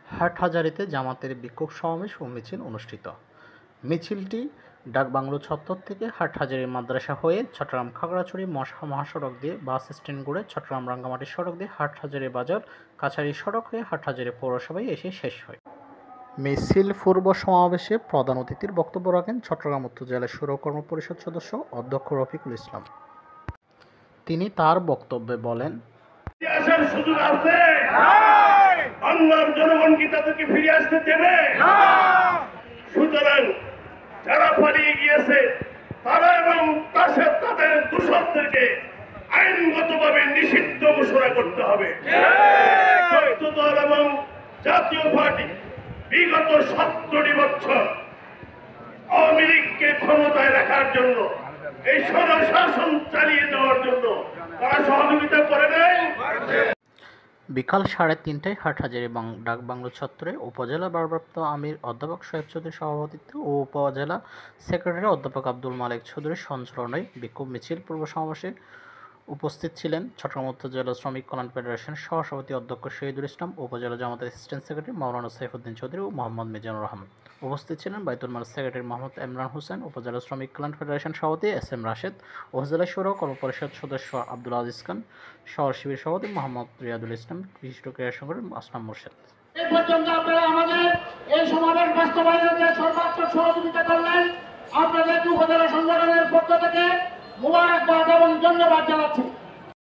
হাটহাজারীতে জামাতের বিক্ষোভ সমাবেশ ও মিছিল অনুষ্ঠিত। মিছিলটি ডাকবাংলো চত্বর থেকে হাটহাজারী মাদ্রাসা হয়ে চট্টগ্রাম খাগড়াছড়ি মহাসড়ক দিয়ে বাস স্ট্যান্ড ঘুরে চট্টগ্রাম রাঙ্গামাটি সড়ক দিয়ে হাটহাজারী বাজার কাছারি সড়ক হয়ে হাটহাজারী পৌরসভায় এসে শেষ হয়। মিছিল পূর্ব সমাবেশে প্রধান অতিথির বক্তব্য রাখেন চট্টগ্রাম উত্তর জেলা শুরা কর্ম পরিষদ সদস্য অধ্যক্ষ রফিকুল ইসলাম। তিনি তার বক্তব্যে বলেন, বাংলার জনগণ কি তাদেরকে ফিরে আসতে দেবে? সুতরাং যারা পালিয়ে গিয়েছে তারা এবং তাদের দূষকদেরকে আইনগতভাবে নিষিদ্ধ ঘোষণা করতে হবে। দল এবং জাতীয় পার্টি বিগত 17 বছর আওয়ামী লীগকে ক্ষমতায় রাখার জন্য, এই স্বৈরশাসন চালিয়ে দেওয়ার জন্য তারা সহযোগিতা করে নাই। বিকাল 3:30টায় হাটহাজারী ডাকবাংলো চত্বরে উপজেলা ভারপ্রাপ্ত আমির অধ্যাপক সোহেব চৌধুরীর সভাপতিত্বে ও উপজেলা সেক্রেটারি অধ্যাপক আব্দুল মালেক চৌধুরীর সঞ্চালনায় বিক্ষোভ মিছিল পূর্ব সমাবেশে উপস্থিত ছিলেন চট্টগ্রাম উত্তর জেলা শ্রমিক কল্যাণ ফেডারেশন সহসভাপতি অধ্যক্ষ শহীদুল ইসলাম, উপজেলা জামাতের অ্যাসিস্ট্যান্ট সেক্রেটারি মাওলানা সাইফুদ্দিন চৌধুরী ও মোহাম্মদ মিজানুর রহমান। উপস্থিত ছিলেন বাইতুল মাল সেক্রেটারি মোহাম্মদ ইমরান হোসেন, উপজেলা শ্রমিক কল্যাণ ফেডারেশন সভাপতি SM রাশেদ, উপজেলা শুরা কর্ম পরিষদ সদস্য আব্দুল আজিজ খান, শহর শিবির সভাপতি মোহাম্মদ রিয়াদুল ইসলাম, বিশিষ্ট ক্রীড়া সংগঠন আসলাম মুর্শেদ। এই পর্যন্ত আপনারা আমাদের এই সমাবেশ বাস্তবায়নে সর্বাত্মক সহযোগিতা করলেন, আপনাদের উপজেলা সংগঠনের পক্ষ থেকে মোবারকবাদ এবং ধন্যবাদ জানাচ্ছি।